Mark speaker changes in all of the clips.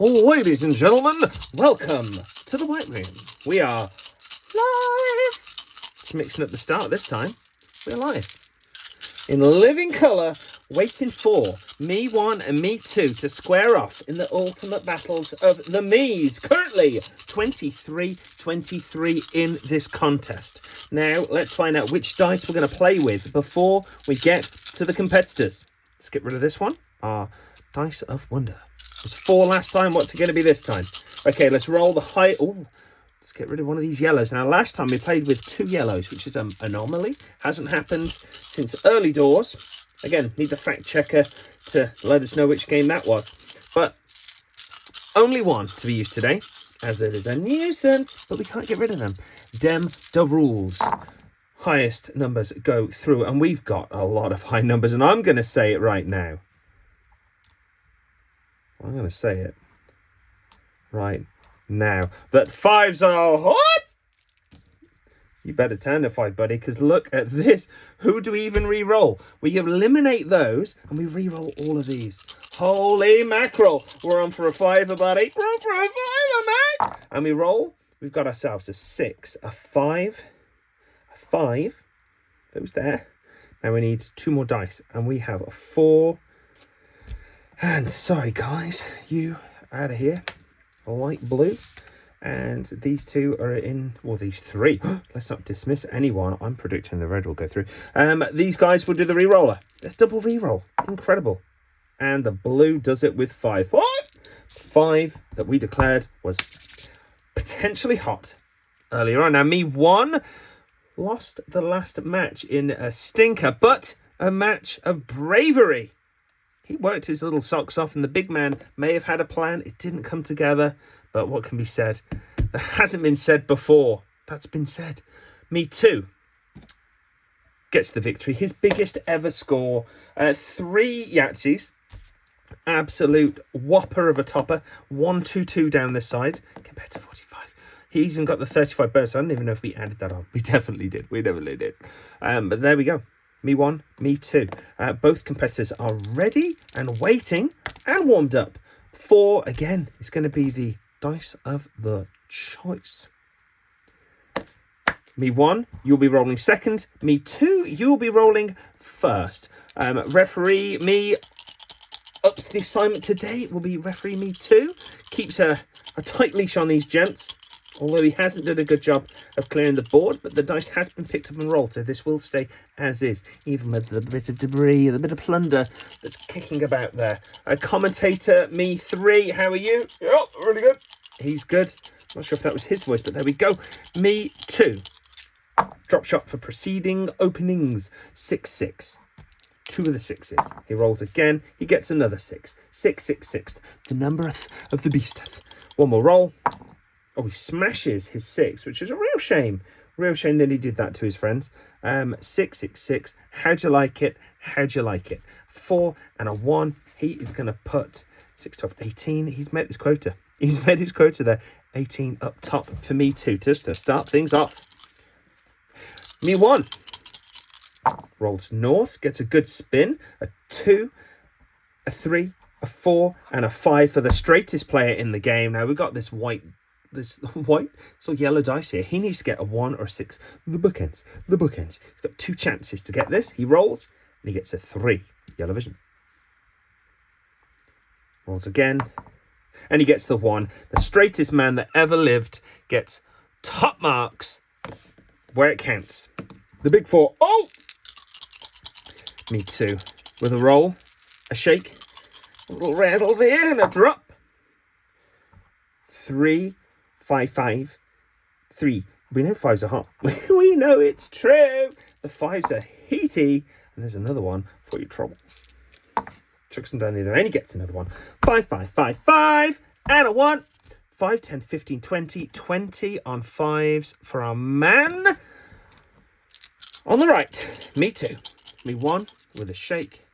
Speaker 1: Ladies and gentlemen, welcome to the White Room. We are live. Just mixing up the start this time. We're live. In living colour, waiting for Me 1 and Me 2 to square off in the ultimate battles of the Me's. Currently, 23-23 in this contest. Now, let's find out which dice we're going to play with before we get to the competitors. Let's get rid of this one. Our Dice of Wonder. It was 4 last time. What's it going to be this time? Okay, let's roll the high... Ooh. Let's get rid of one of these yellows. Now, last time we played with 2 yellows, which is an anomaly. Hasn't happened since early doors. Again, need the fact checker to let us know which game that was. But only one to be used today, as it is a nuisance, but we can't get rid of them. Dem the rules. Highest numbers go through, and we've got a lot of high numbers, and I'm going to say it right now. I'm going to say it right now that 5s are hot. You better turn to 5, buddy, because look at this. Who do we even re-roll? We eliminate those and we re-roll all of these. Holy mackerel. We're on for a 5, buddy. We're on for a 5, mate. And we roll. We've got ourselves a 6, a 5, a 5. Those there. Now we need 2 more dice. And we have a 4. And sorry, guys. You out of here. A light blue. And these 2 are in, well, these 3. Let's not dismiss anyone. I'm predicting the red will go through. These guys will do the re-roller. It's double re-roll. Incredible. And the blue does it with 5. What? 5 that we declared was potentially hot earlier on. Now, Me 1 lost the last match in a stinker, but a match of bravery. He worked his little socks off, and the big man may have had a plan. It didn't come together. But what can be said? That hasn't been said before. That's been said. Me 2 gets the victory. His biggest ever score. 3 Yahtzees. Absolute whopper of a topper. 1-2-2 down this side compared to 45. He even got the 35 bonus. I don't even know if we added that on. We definitely did. We definitely did. But there we go. Me 1, Me 2. Both competitors are ready and waiting and warmed up. 4, again, is going to be the dice of the choice. Me 1, you'll be rolling second. Me 2, you'll be rolling first. Referee Me ups the assignment today. Will be referee Me 2. Keeps a tight leash on these gents. Although he hasn't done a good job of clearing the board, but the dice has been picked up and rolled, so this will stay as is, even with the bit of debris, the bit of plunder that's kicking about there. Commentator Me 3, how are you? Yep, really good. He's good. Not sure if that was his voice, but there we go. Me 2. Drop shot for preceding openings. 6-6. 2 of the 6s. He rolls again. He gets another 6. 6-6-6. The number of the beast. One more roll. Oh, he smashes his 6, which is a real shame. Real shame that he did that to his friends. 6-6-6. How'd you like it? How'd you like it? 4 and a 1. He is going to put 6, 12, 18. He's met his quota. He's met his quota there. 18 up top for Me 2, just to start things off. Me 1 rolls north, gets a good spin. A 2, a 3, a 4, and a 5 for the straightest player in the game. Now, we've got this white, so yellow dice here. He needs to get a 1 or a 6. The bookends. He's got 2 chances to get this. He rolls, and he gets a 3. Yellow vision. Rolls again. And he gets the 1. The straightest man that ever lived gets top marks where it counts. The big 4. Oh! Me 2. With a roll, a shake, a little rattle there, and a drop. 3, 5, 5, 3. We know 5s are hot. We know it's true. The 5s are heaty. And there's another one for your troubles. Chucks them down the other end. He gets another one. 5, 5, 5, 5. And a 1. 5, 10, 15, 20. 20 on 5s for our man. On the right, Me 2. Me 1 with a shake.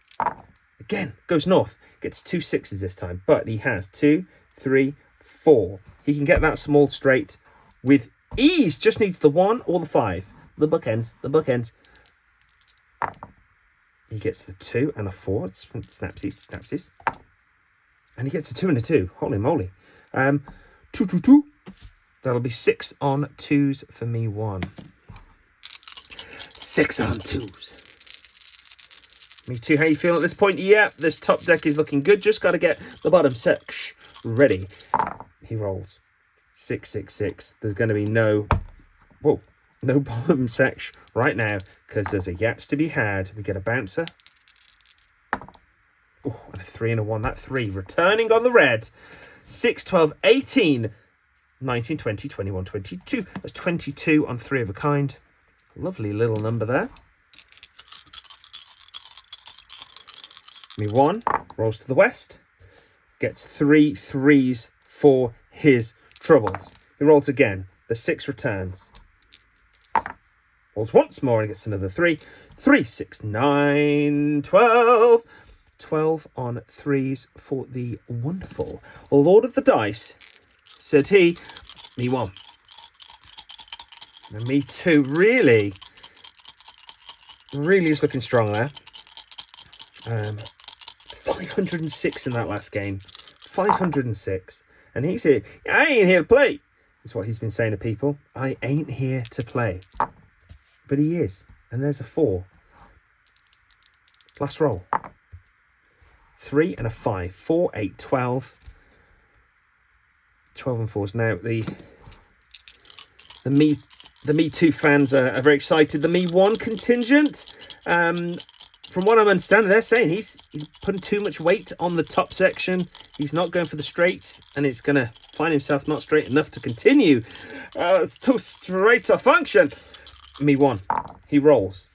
Speaker 1: Again, goes north. Gets 2 6s this time. But he has 2, 3, 4. He can get that small straight with ease. Just needs the 1 or the 5. The bookends. He gets the 2 and a 4. It's snapsies. And he gets a 2 and a 2. Holy moly. 2, 2, 2. That'll be 6 on 2s for me one. 6 on 2s. Me too. How you feeling at this point? Yeah, this top deck is looking good. Just got to get the bottom section ready. He rolls. 6, 6, 6. There's going to be no bottom section right now because there's a Yahtzee to be had. We get a bouncer. Oh, and a 3 and a 1. That 3 returning on the red. 6, 12, 18, 19, 20, 21, 22. That's 22 on 3 of a kind. Lovely little number there. Me one rolls to the west. Gets 3 3s for his troubles. He rolls again. The 6 returns. Rolls once more and gets another 3. 3, 6, 9, 12. 12 on 3s for the wonderful Lord of the Dice, said he. Me one. And me two. Really is looking strong there. 506 in that last game. 506. And he's here. I ain't here to play. That's what he's been saying to people. I ain't here to play. But he is. And there's a 4. Last roll. 3 and a 5. 4, 8, 12. 12 and 4s. Now, the Me Too fans are very excited. The Me One contingent, from what I'm understanding, they're saying he's putting too much weight on the top section. He's not going for the straight, and it's going to find himself not straight enough to continue. It's too straight to function. Me One. He rolls.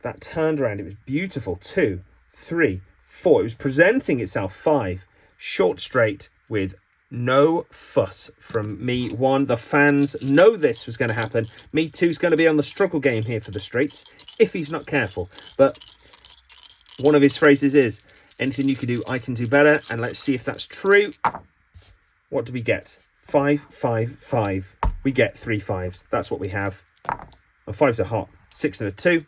Speaker 1: That turned around. It was beautiful. 2, 3, 4. It was presenting itself. 5. Short straight with no fuss from Me One. The fans know this was going to happen. Me Two's going to be on the struggle game here for the straights if he's not careful. But one of his phrases is, anything you can do, I can do better. And let's see if that's true. What do we get? 5, 5, 5. We get 3 5s. That's what we have. And 5s are hot. 6 and a 2.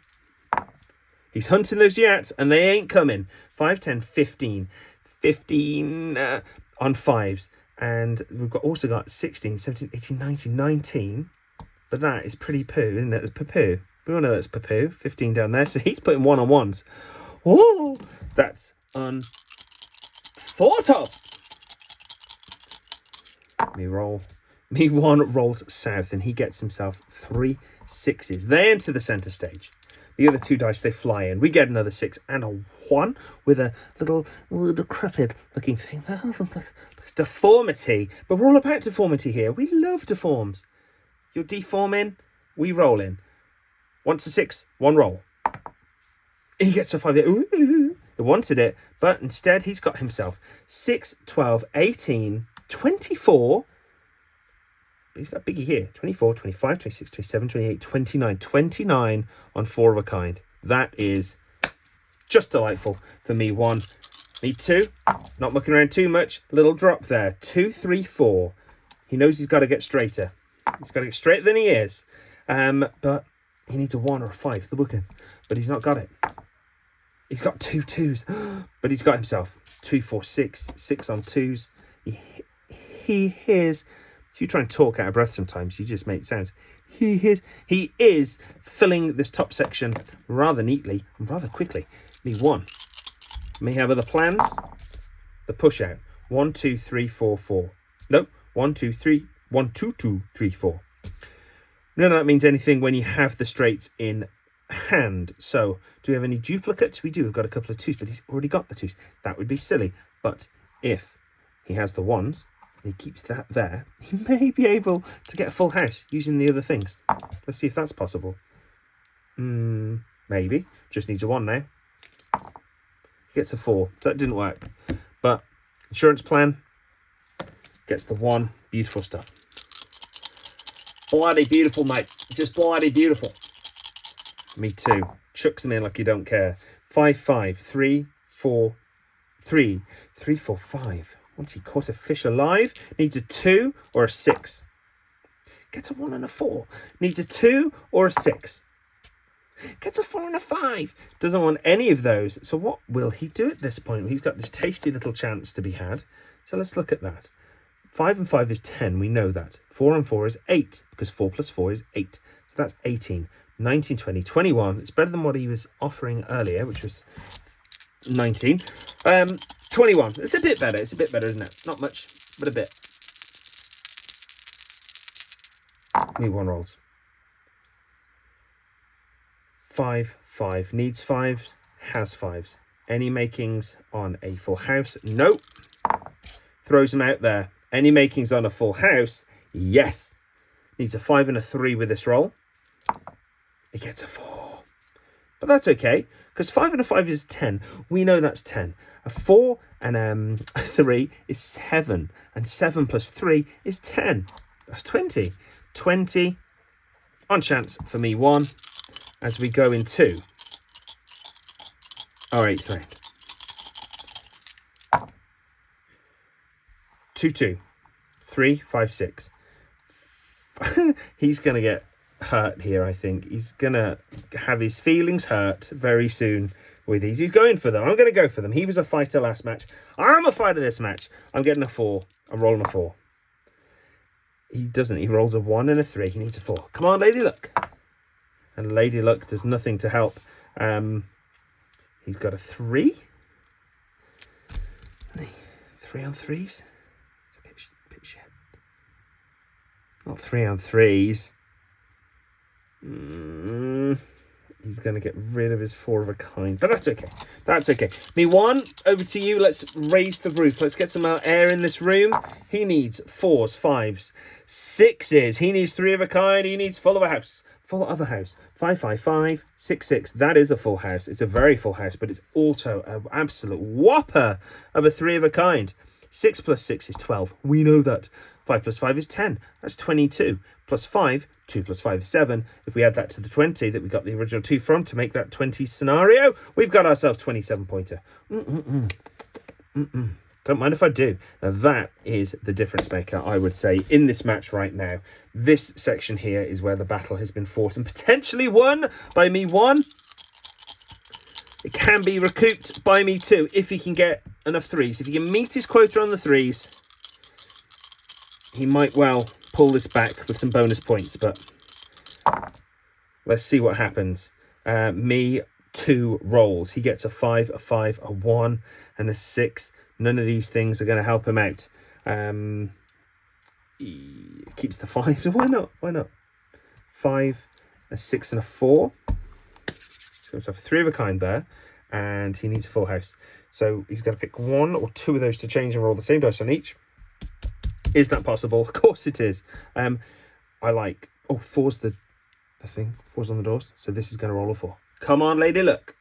Speaker 1: He's hunting those Yahtzee, and they ain't coming. 5, 10, 15. 15 on 5s. And we've also got 16, 17, 18, 19, 19. But that is pretty poo, isn't it? It's poo. We all know that's poo. 15 down there. So he's putting 1 on 1s. Oh, that's unthought of. Me roll. Me One rolls south, and he gets himself 3 6s. They enter the centre stage. The other 2 dice, they fly in. We get another 6 and a 1 with a little decrepit looking thing. Deformity. But we're all about deformity here. We love deforms. You're deforming, we roll in. Once a 6, 1 roll. He gets a 5. Ooh, he wanted it, but instead he's got himself 6, 12, 18, 24. But he's got a biggie here. 24, 25, 26, 27, 28, 29. 29 on 4 of a kind. That is just delightful for Me One. Me Two, not looking around too much. Little drop there. 2, 3, 4. He knows he's got to get straighter. He's got to get straighter than he is. But he needs a 1 or a 5, the bookend. But he's not got it. He's got 2 2s. But he's got himself 2, 4, 6. 6 on 2s. He hears... If you try and talk out of breath sometimes, you just make sounds. He is filling this top section rather neatly and rather quickly. Me One. May have other plans. The push out. 1, 2, 3, 4, 4. Nope. 1, 2, 3. 1, 2, 2, 3, 4. None of that means anything when you have the straights in hand. So, do we have any duplicates? We do. We've got a couple of 2s, but he's already got the 2s. That would be silly. But if he has the 1s, and he keeps that there, he may be able to get a full house using the other things. Let's see if that's possible. Maybe. Just needs a 1 now. He gets a 4. So that didn't work. But insurance plan gets the 1. Beautiful stuff. Bloody beautiful, mate. Just bloody beautiful. Me Too. Chucks him in like you don't care. 5, 5, 3, 4, 3, 3, 4, 5. Once he caught a fish alive, needs a 2 or a 6. Gets a 1 and a 4. Needs a 2 or a 6. Gets a 4 and a 5. Doesn't want any of those. So what will he do at this point? He's got this tasty little chance to be had. So let's look at that. 5 and 5 is 10. We know that. 4 and 4 is 8 because 4 plus 4 is 8. So that's 18, 19, 20, 21. It's better than what he was offering earlier, which was 19. 21. It's a bit better. It's a bit better, isn't it? Not much, but a bit. Me one rolls. 5, 5. Needs 5s, has 5s. Any makings on a full house? Nope. Throws them out there. Any makings on a full house? Yes. Needs a 5 and a 3 with this roll. It gets a 4. But that's okay, because 5 and a 5 is 10. We know that's 10. A 4 and a 3 is 7. And 7 plus 3 is 10. That's 20. 20 on chance for me 1 as we go into our 8th round. 2, 2. 3, 5, 6. He's going to get hurt here, I think. He's going to have his feelings hurt very soon with these. He's going for them. I'm going to go for them. He was a fighter last match. I'm a fighter this match. I'm getting a 4. I'm rolling a 4. He doesn't. He rolls a 1 and a 3. He needs a 4. Come on, Lady Luck. And Lady Luck does nothing to help. He's got a 3. 3 on 3s. It's a bit shit. Not 3 on 3s. He's going to get rid of his 4 of a kind. But that's okay. That's okay. Me 1, over to you. Let's raise the roof. Let's get some air in this room. He needs 4s, 5s, 6s. He needs 3 of a kind. He needs full of a house. Full of a house. 5, 5, 5, 6, 6. That is a full house. It's a very full house, but it's also an absolute whopper of a 3 of a kind. 6 plus 6 is 12. We know that. 5 plus 5 is 10. That's 22. Plus 5, 2 plus 5 is 7. If we add that to the 20 that we got the original 2 from to make that 20 scenario, we've got ourselves 27 pointer. Don't mind if I do. Now that is the difference maker, I would say, in this match right now. This section here is where the battle has been fought and potentially won by me 1. It can be recouped by me 2 if he can get enough 3s. If he can meet his quota on the 3s, he might well pull this back with some bonus points, but let's see what happens. Me 2 rolls. He gets a 5, a 5, a 1, and a 6. None of these things are going to help him out. He keeps the 5. Why not? Why not? 5, a 6, and a 4. So he's got 3 of a kind there, and he needs a full house. So he's going to pick 1 or 2 of those to change and roll the same dice on each. Is that possible? Of course it is. I like... Oh, 4's the thing. 4's on the doors. So this is going to roll a 4. Come on, Lady Luck.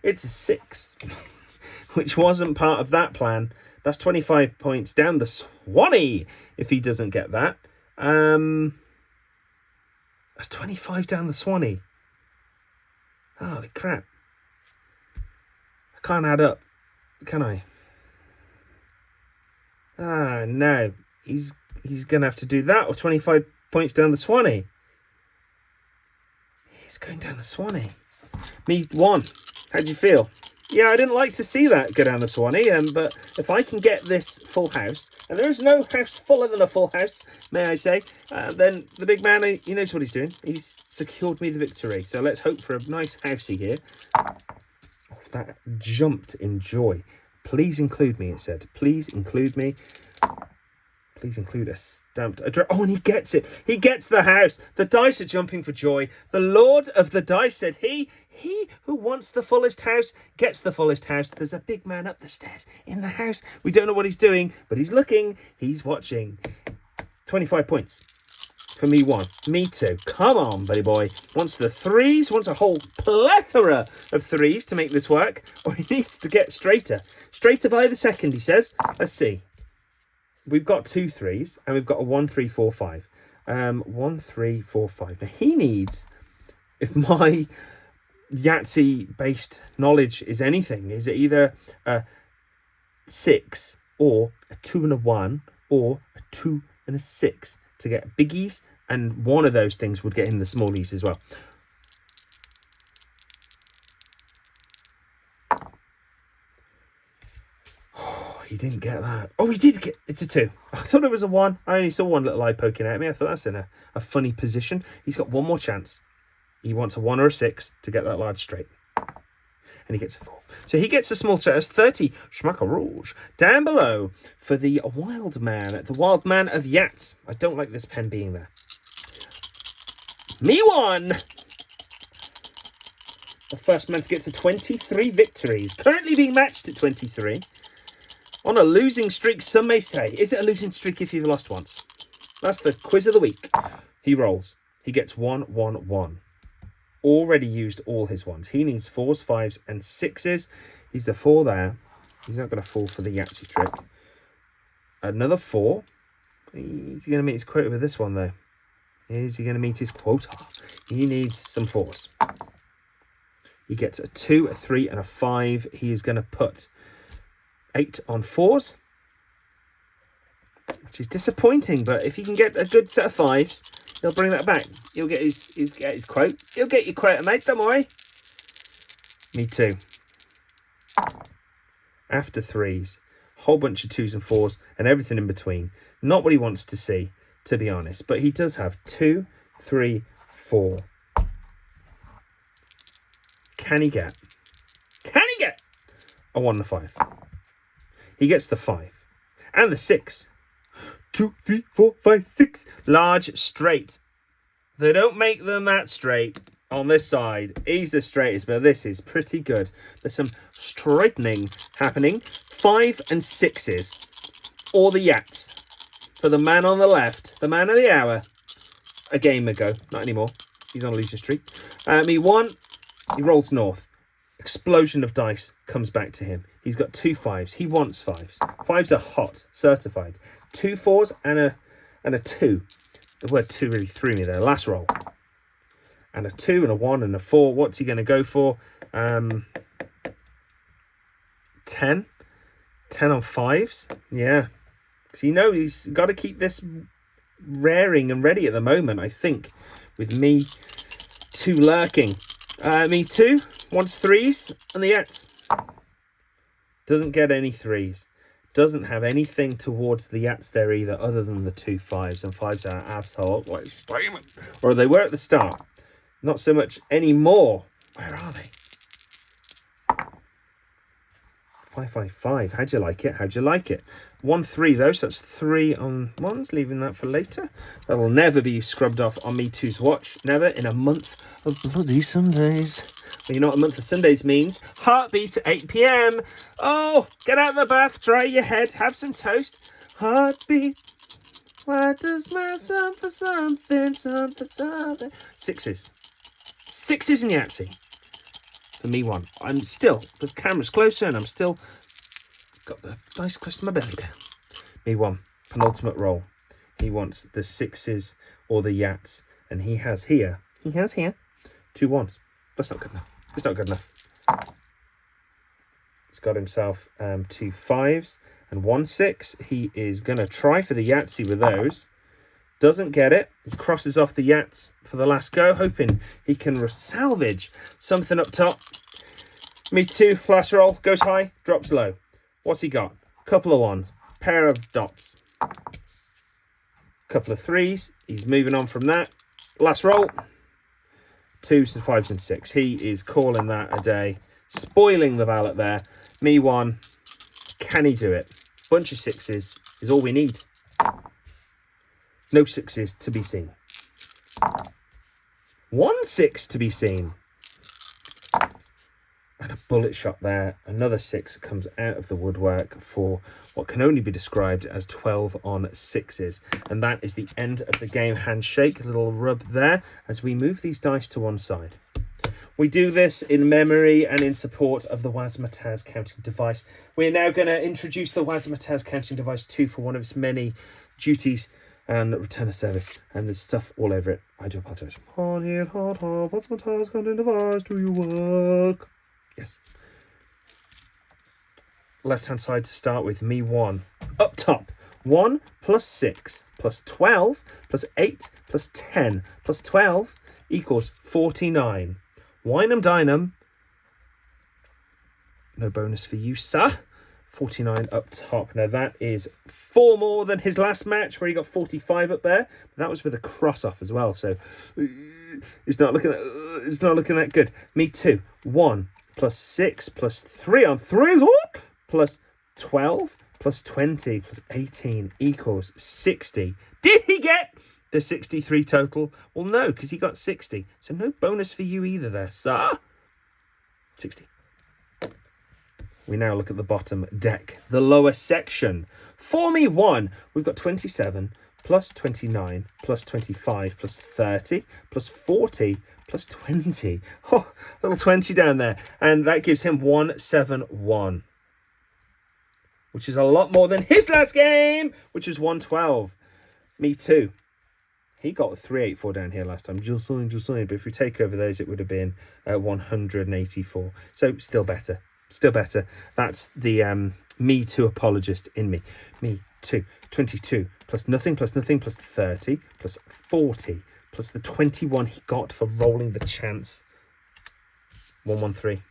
Speaker 1: It's a 6, which wasn't part of that plan. That's 25 points down the Swanee if he doesn't get that. That's 25 down the Swanee. Holy crap. I can't add up, can I? No. He's going to have to do that, or 25 points down the Swanee. He's going down the Swanee. Me 1. How do you feel? Yeah, I didn't like to see that go down the Swanee, but if I can get this full house, and there is no house fuller than a full house, may I say, then the big man, he knows what he's doing. He's secured me the victory. So let's hope for a nice housey here. Oh, that jumped in joy. Please include me, it said. Please include me. Please include a stamped address. Oh, and he gets it. He gets the house. The dice are jumping for joy. The Lord of the Dice said, he who wants the fullest house gets the fullest house. There's a big man up the stairs in the house. We don't know what he's doing, but he's looking. He's watching. 25 points for me 1. Me 2. Come on, buddy boy. Wants the 3s. Wants a whole plethora of 3s to make this work. Or he needs to get straighter. Straighter by the second, he says. Let's see. We've got 2 3s, and we've got a 1, 3, 4, 5. 1, 3, 4, 5. Now, he needs, if my Yahtzee-based knowledge is anything, is it either a 6 or a 2 and a 1 or a 2 and a 6 to get biggies, and one of those things would get in the smallies as well. he didn't get that. Oh, he did get... It's a 2. I thought it was a 1. I only saw one little eye poking at me. I thought that's in a funny position. He's got one more chance. He wants a 1 or a 6 to get that large straight. And he gets a 4. So he gets a small as 30 Schmacker Rouge. Down below for the Wild Man of Yahtzee. I don't like this pen being there. Me 1. The first man to get to 23 victories. Currently being matched at 23. On a losing streak, some may say. Is it a losing streak if you've lost once? That's the quiz of the week. He rolls. He gets 1, 1, 1. Already used all his ones. He needs 4s, 5s, and 6s. He's a 4 there. He's not going to fall for the Yahtzee trick. Another 4. Is he going to meet his quota with this one, though? Is he going to meet his quota? He needs some 4s. He gets a 2, a 3, and a 5. He is going to put 8 on 4s, which is disappointing. But if he can get a good set of 5s, he'll bring that back. He'll get his quote. He'll get your quota, mate. Don't worry. Me too. After 3s, whole bunch of 2s and 4s, and everything in between. Not what he wants to see, to be honest. But he does have 2, 3, 4. Can he get a 1 and a 5? He gets the 5 and the 6. 2, 3, 4, 5, 6. Large straight. They don't make them that straight on this side. He's the straightest, but this is pretty good. There's some straightening happening. 5 and 6s. Or the Yahtzee. For the man on the left. The man of the hour. A game ago. Not anymore. He's on a losing streak. Me 1. He rolls north. Explosion of dice comes back to him. He's got 2 5s. He wants 5s. 5s are hot, certified. 2 4s and a 2. The word 2 really threw me there. Last roll. And a 2 and a 1 and a 4. What's he going to go for? 10. 10 on 5s. Yeah. Because he's got to keep this raring and ready at the moment, I think. With me 2 lurking. Me 2 wants 3s and the Yahtzee. Doesn't get any 3s. Doesn't have anything towards the Yahtzee there either, other than the 2 5s. And 5s are absolutely steaming. Or they were at the start. Not so much anymore. Where are they? 5 5 5. How'd you like it? How'd you like it? 1 3 though, so that's 3 on 1s. Leaving that for later. That'll never be scrubbed off on Me 2's watch. Never in a month of bloody Sundays. Well, you know what a month of Sundays means? Heartbeat at 8 p.m. Oh, get out of the bath, dry your head, have some toast. Heartbeat. Why does my something, something, something, something? 6s. 6s in Yahtzee. For me 1. I'm still, the camera's closer and I'm still got the dice close to my belly down. Me 1. Penultimate roll. He wants the 6s or the Yahtzee. And he has here 2 1s. That's not good enough. It's not good enough. He's got himself 2 5s and 1 6. He is going to try for the Yahtzee with those. Doesn't get it. He crosses off the Yahtzee for the last go, hoping he can salvage something up top. Me 2, last roll. Goes high, drops low. What's he got? Couple of 1s. Pair of dots. Couple of 3s. He's moving on from that. Last roll. 2s and 5s and 6. He is calling that a day. Spoiling the ballot there. Me 1. Can he do it? Bunch of 6s is all we need. No 6s to be seen. 1 6 to be seen. And a bullet shot there. Another 6 comes out of the woodwork for what can only be described as 12 on 6s. And that is the end of the game. Handshake, a little rub there as we move these dice to one side. We do this in memory and in support of the Wazmataz counting device. We're now going to introduce the Wazmataz counting device 2 for one of its many duties and return of service. And there's stuff all over it. I do apologise. Wazmataz counting device, do you work? Yes. Left-hand side to start with. Me 1. Up top. 1 plus 6 plus 12 plus 8 plus 10 plus 12 equals 49. Winum Dynum. No bonus for you, sir. 49 up top. Now that is 4 more than his last match where he got 45 up there. But that was with a cross off as well, so it's not looking that good. Me too. 1 plus 6 plus 3 on 3s plus 12 plus 20 plus 18 equals 60. Did he get the 63 total? Well, no, because he got 60. So no bonus for you either there, sir. 60. We now look at the bottom deck, the lower section. For me, 1, we've got 27 plus 29 plus 25 plus 30 plus 40 plus 20. Oh, little 20 down there. And that gives him 171, which is a lot more than his last game, which was 112. Me too. He got 384 down here last time. Just saying. But if we take over those, it would have been 184. So still better. Still better. That's the Me Too apologist in me. Me Too. 22 plus nothing plus 30 plus 40 plus the 21 he got for rolling the chance. 113.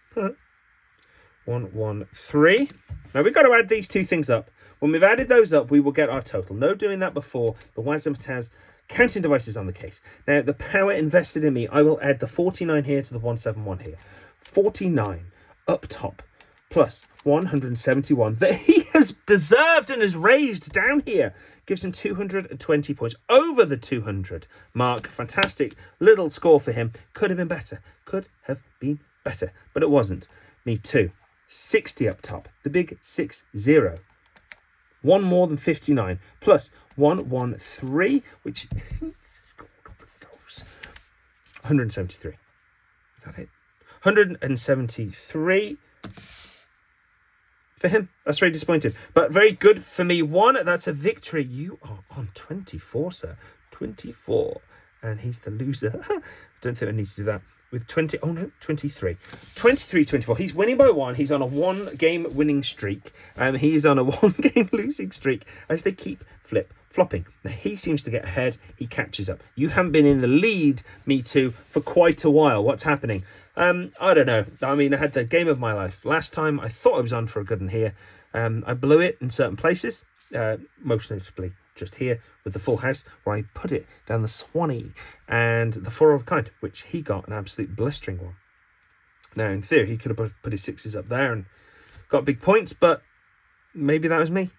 Speaker 1: 113. Now we've got to add these two things up. When we've added those up, we will get our total. No doing that before. The Wazamtaz counting device is on the case. Now, the power invested in me, I will add the 49 here to the 171 here. 49 up top plus 171 that he has deserved and has raised down here. Gives him 220 points over the 200 mark. Fantastic little score for him. Could have been better. But it wasn't. Me too. 60 up top. The big 6-0. 1 more than 59 plus 113, which 173. Is that it? 173 for him. That's very disappointing, but very good for me. 1, that's a victory. You are on 24, sir. 24, and he's the loser. I don't think I need to do that. With 20, oh no, 23. 23-24. He's winning by 1. He's on a 1-game winning streak. He is on a 1-game losing streak as they keep flip-flopping. Now, he seems to get ahead. He catches up. You haven't been in the lead, Me Too, for quite a while. What's happening? I don't know. I mean, I had the game of my life. Last time, I thought I was on for a good one here. I blew it in certain places, most notably just here with the full house, where I put it down the Swanee and the 4 of a kind, which he got an absolute blistering one. Now, in theory, he could have put his 6s up there and got big points, but maybe that was me.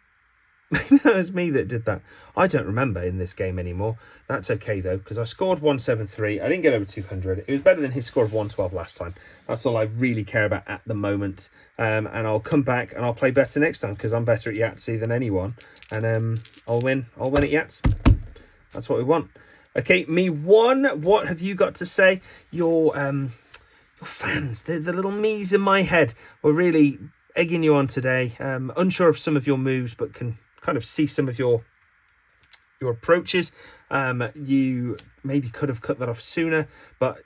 Speaker 1: Maybe that was me that did that. I don't remember in this game anymore. That's okay, though, because I scored 173. I didn't get over 200. It was better than his score of 112 last time. That's all I really care about at the moment. And I'll come back and I'll play better next time, because I'm better at Yahtzee than anyone. And I'll win at Yahtzee. That's what we want. Okay, me 1. What have you got to say? Your fans, the little me's in my head, were really egging you on today. Unsure of some of your moves, but can kind of see some of your approaches. You maybe could have cut that off sooner, but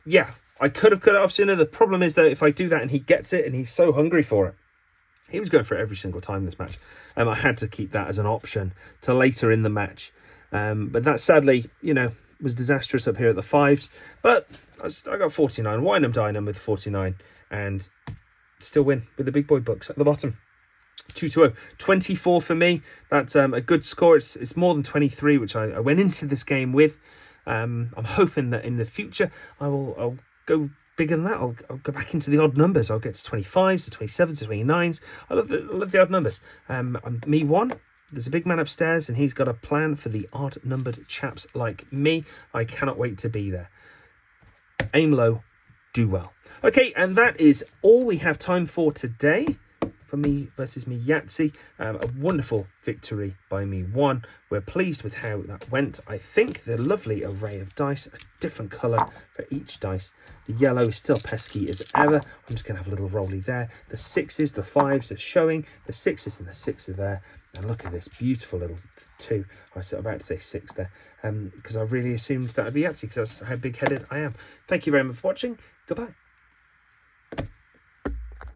Speaker 1: yeah, I could have cut it off sooner. The problem is that if I do that and he gets it and he's so hungry for it, he was going for it every single time this match. I had to keep that as an option to later in the match. But that sadly, was disastrous up here at the 5s. But I got 49. Wine and dine them with 49 and still win with the big boy books at the bottom. 2-0. 24 for me. That's a good score. It's more than 23, which I went into this game with. I'm hoping that in the future I'll go bigger than that. I'll go back into the odd numbers. I'll get to 25s, to 27s, to 29s. I love the odd numbers. Me 1. There's a big man upstairs and he's got a plan for the odd numbered chaps like me. I cannot wait to be there. Aim low, do well. Okay, and that is all we have time for today. For Me versus Me Yahtzee, a wonderful victory by Me 1. We're pleased with how that went. I think the lovely array of dice, a different colour for each dice. The yellow is still pesky as ever. I'm just going to have a little rolly there. The 6s, the 5s are showing. The 6s and the 6 are there. And look at this beautiful little 2. I was about to say 6 there, because I really assumed that would be Yahtzee, because that's how big-headed I am. Thank you very much for watching. Goodbye.